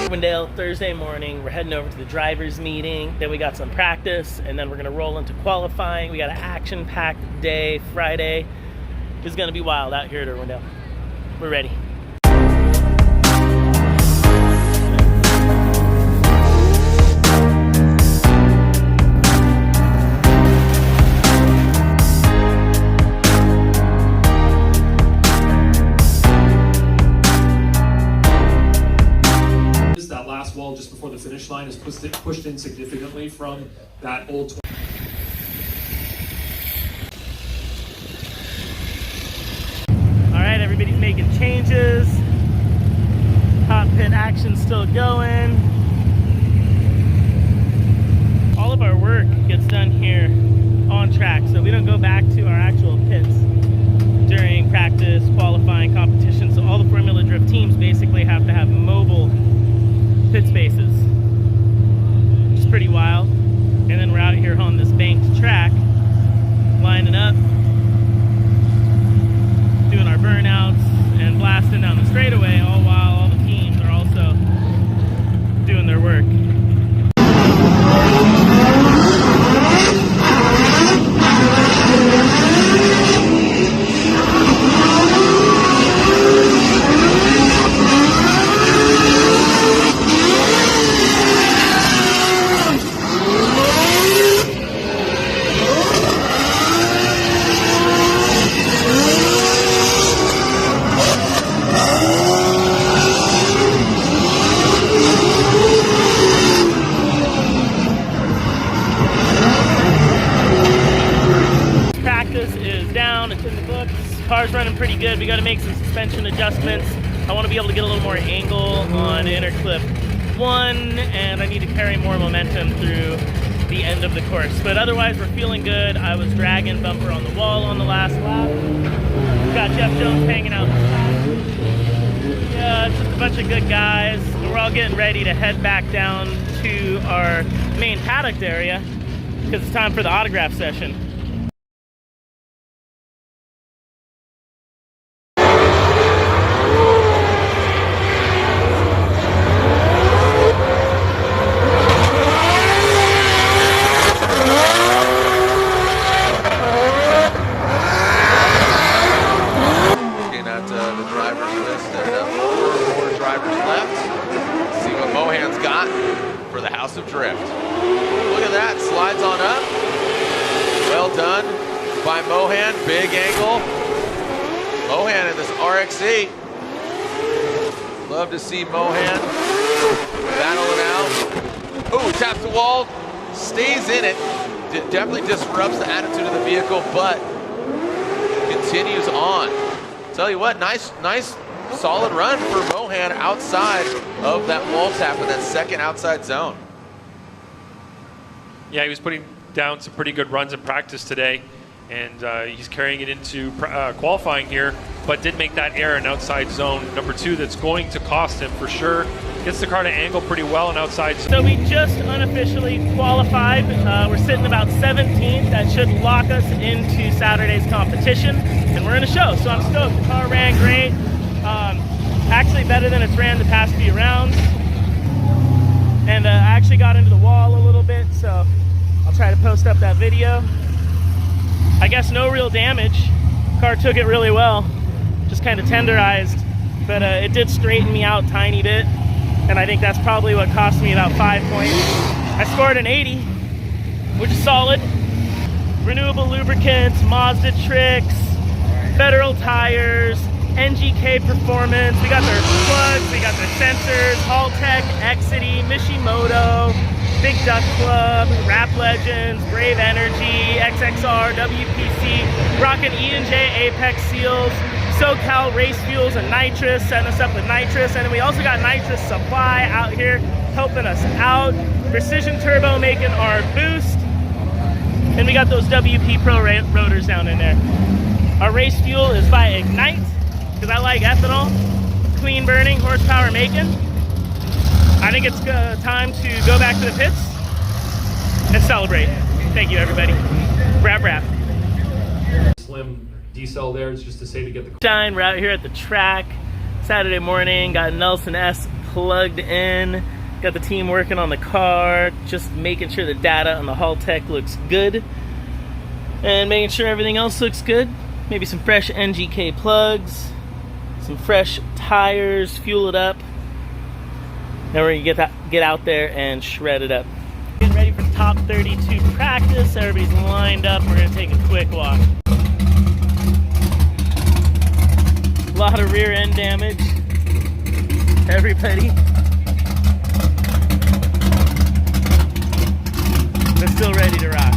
Irwindale, Thursday morning. We're heading over to the driver's meeting. Then we got some practice, and then we're gonna roll into qualifying. We got an action-packed day, Friday. It's gonna be wild out here at Irwindale. We're ready. Wall just before the finish line is pushed in significantly from that old 20. All right, everybody's making changes. Hot pit action's still going. All of our work gets done here on track, so we don't go back to our actual pits during practice, qualifying, competition. So all the Formula Drift teams basically have to have mobile pit spaces, which is pretty wild. And then we're out here on this banked track, lining up, doing our burnouts and blasting down the straightaway, all while all the teams are also doing their work. Car's running pretty good. We got to make some suspension adjustments. I want to be able to get a little more angle on inner clip 1, and I need to carry more momentum through the end of the course. But otherwise, we're feeling good. I was dragging bumper on the wall on the last lap. Got Jeff Jones hanging out. Yeah, it's just a bunch of good guys. We're all getting ready to head back down to our main paddock area because it's time for the autograph session. Mohan's got for the House of Drift. Look at that, slides on up. Well done by Mohan, big angle. Mohan in this RX8. Love to see Mohan battling out. Oh, taps the wall, stays in it. Definitely disrupts the attitude of the vehicle, but continues on. Tell you what, nice solid run for Mohan outside of that wall tap in that second outside zone. Yeah, he was putting down some pretty good runs in practice today, and he's carrying it into qualifying here, but did make that error in outside zone number 2 that's going to cost him for sure. Gets the car to angle pretty well in outside zone. So we just unofficially qualified. We're sitting about 17th. That should lock us into Saturday's competition, and we're in a show, so I'm stoked. The car ran great. Actually better than it's ran the past few rounds. And I actually got into the wall a little bit, so I'll try to post up that video. I guess no real damage. Car took it really well. Just kind of tenderized, but it did straighten me out a tiny bit. And I think that's probably what cost me about 5 points. I scored an 80, which is solid. Renewable lubricants, Mazda tricks, Federal tires, NGK Performance, we got their plugs, we got their sensors, Haltech, Exity, Mishimoto, Big Duck Club, Rap Legends, Brave Energy, XXR, WPC, Rockin' E&J Apex Seals, SoCal Race Fuels and Nitrous, setting us up with Nitrous, and then we also got Nitrous Supply out here helping us out. Precision Turbo making our boost, and we got those WP Pro rotors down in there. Our race fuel is by Ignite, because I like ethanol, clean burning, horsepower making. I think it's time to go back to the pits and celebrate. Thank you, everybody. Wrap. Slim decel there is just to say to get the Shine, we're out here at the track. Saturday morning, got Nelson S plugged in. Got the team working on the car, just making sure the data on the hull tech looks good. And making sure everything else looks good. Maybe some fresh NGK plugs, some fresh tires, fuel it up. Then we're gonna get out there and shred it up. Getting ready for top 32 practice. Everybody's lined up. We're gonna take a quick walk. A lot of rear end damage. Everybody. We're still ready to rock.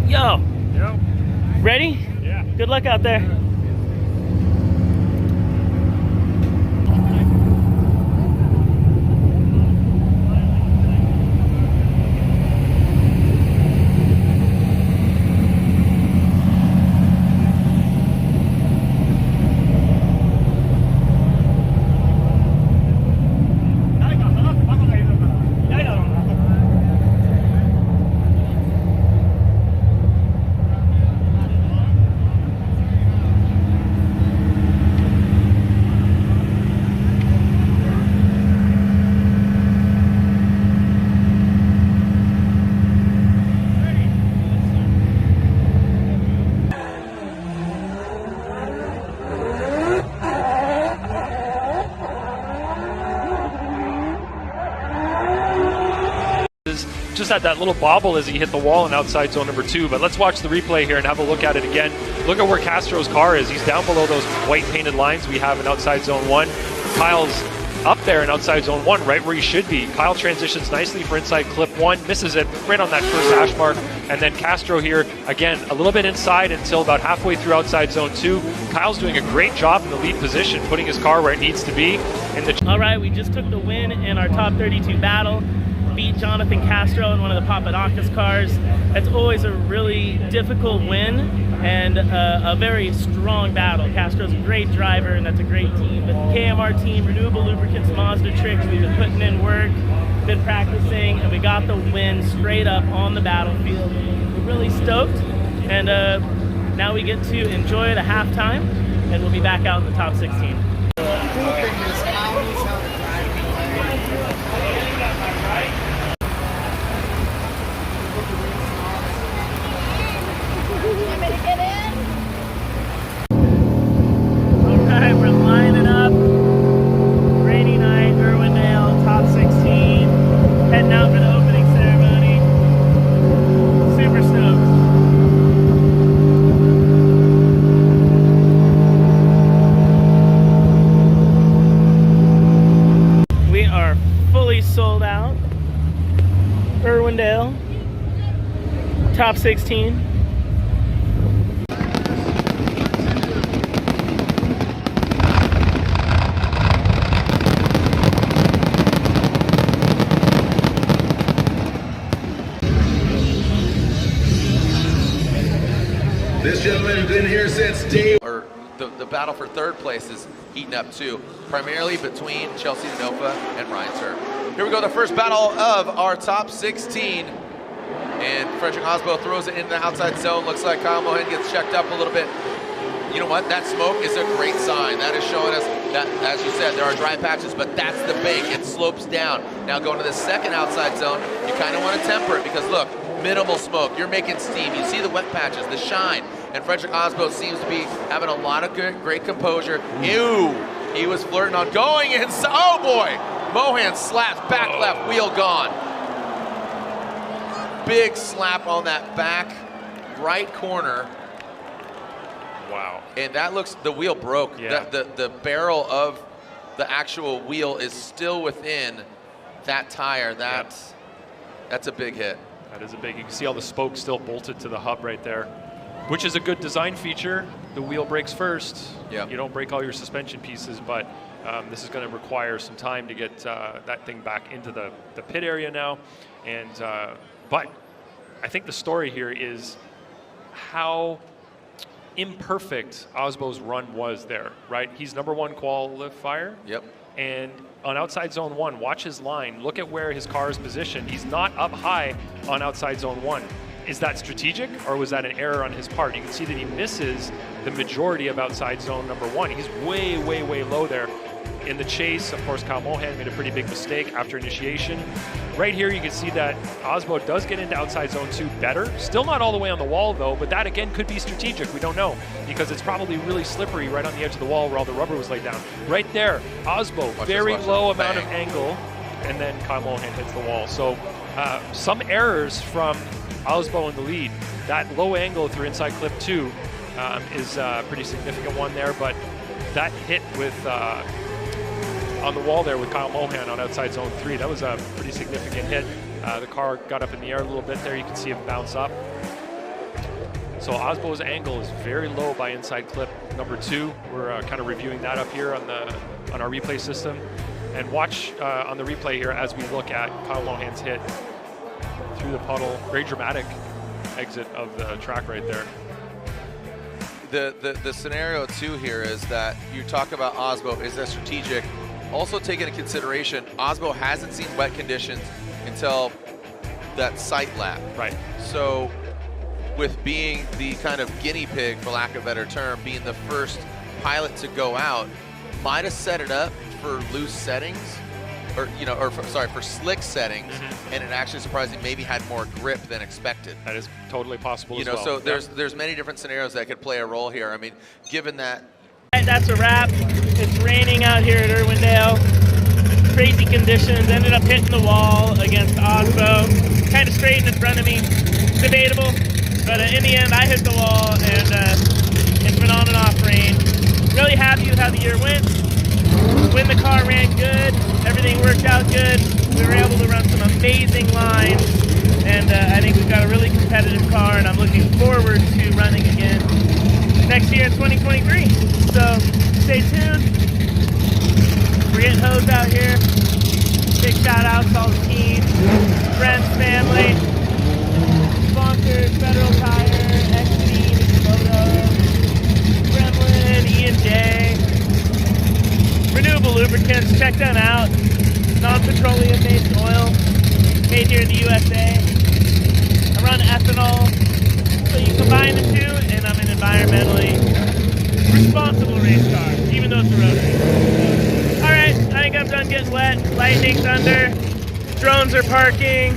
Yo. Yep. Ready? Yeah. Good luck out there. Just had that little bobble as he hit the wall in outside zone number 2, but let's watch the replay here and have a look at it again. Look at where Castro's car is. He's down below those white painted lines we have in outside zone 1. Kyle's up there in outside zone 1, right where he should be. Kyle transitions nicely for inside clip 1, misses it right on that first hash mark, and then Castro here, again, a little bit inside until about halfway through outside zone 2. Kyle's doing a great job in the lead position, putting his car where it needs to be. All right, we just took the win in our top 32 battle. Beat Jonathan Castro in one of the Papadakis cars. That's always a really difficult win and a very strong battle. Castro's a great driver and that's a great team. But the KMR team, Renewable Lubricants, Mazda Tricks, we've been putting in work, been practicing, and we got the win straight up on the battlefield. We're really stoked, and now we get to enjoy the halftime, and we'll be back out in the top 16. Alright, we're lining up. Rainy night, Irwindale, top 16. Heading out for the opening ceremony. Super stoked. We are fully sold out. Irwindale, top 16. This gentleman has been here since day Or the battle for third place is heating up too, primarily between Chelsea Denofa and Ryan Turk. Here we go, the first battle of our top 16. And Frederick Osbo throws it into the outside zone. Looks like Kyle Mohan gets checked up a little bit. You know what? That smoke is a great sign. That is showing us that, as you said, there are dry patches, but that's the bake. It slopes down. Now going to the second outside zone, you kind of want to temper it because look, minimal smoke. You're making steam. You see the wet patches, the shine. And Frederick Osbo seems to be having a lot of great composure. Ew! He was flirting on going inside. Oh boy! Mohan slaps back left, wheel gone. Big slap on that back right corner. Wow. And that looks, the wheel broke. Yeah. The barrel of the actual wheel is still within that tire. That's a big hit. That is a big, you can see all the spokes still bolted to the hub right there, which is a good design feature. The wheel breaks first. Yep. You don't break all your suspension pieces, but this is going to require some time to get that thing back into the pit area now. And but I think the story here is how imperfect Osbo's run was there, right? He's #1 qualifier. Yep. And on outside zone 1, watch his line. Look at where his car is positioned. He's not up high on outside zone 1. Is that strategic, or was that an error on his part? You can see that he misses the majority of outside zone #1. He's way, way, way low there. In the chase, of course, Kyle Mohan made a pretty big mistake after initiation. Right here, you can see that Osbo does get into outside zone 2 better. Still not all the way on the wall, though, but that, again, could be strategic. We don't know, because it's probably really slippery right on the edge of the wall where all the rubber was laid down. Right there, Osbo, very low amount of angle, and then Kyle Mohan hits the wall. So some errors from Osbo in the lead. That low angle through inside clip 2 is a pretty significant one there, but that hit with on the wall there with Kyle Mohan on outside zone 3, that was a pretty significant hit. The car got up in the air a little bit there. You can see it bounce up. So Osbo's angle is very low by inside clip #2. We're kind of reviewing that up here on our replay system. And watch on the replay here as we look at Kyle Mohan's hit through the puddle. Very dramatic exit of the track right there. The scenario too here is that you talk about Osbo, is that strategic? Also take into consideration, Osbo hasn't seen wet conditions until that sight lap. Right. So with being the kind of guinea pig, for lack of a better term, being the first pilot to go out, might have set it up for loose settings, or for slick settings, and it actually surprisingly maybe had more grip than expected. That is totally possible as well. So there's many different scenarios that could play a role here. I mean, given that. That's a wrap. It's raining out here at Irwindale. Crazy conditions. Ended up hitting the wall against Osbo. Kind of straightened in front of me. Debatable. But in the end, I hit the wall, and it's been on and off rain. Really happy with how the year went. When the car ran good, everything worked out good. We were able to run some amazing lines, and I think we've got a really competitive car, and I'm looking forward to running again next year in 2023. So stay tuned. We're getting hosed out here. Big shout out to all the team, friends, family, sponsors, Federal Tire, XD, Photo, Gremlin, E&J. Renewable lubricants, check them out. Non-petroleum based oil, made here in the USA. I run ethanol, so you combine the two, and I'm an environmentally responsible race car, even though it's a road race. All right, I think I'm done getting wet. Lightning, thunder, drones are parking,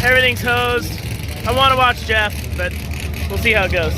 everything's hosed. I want to watch Jeff, but we'll see how it goes.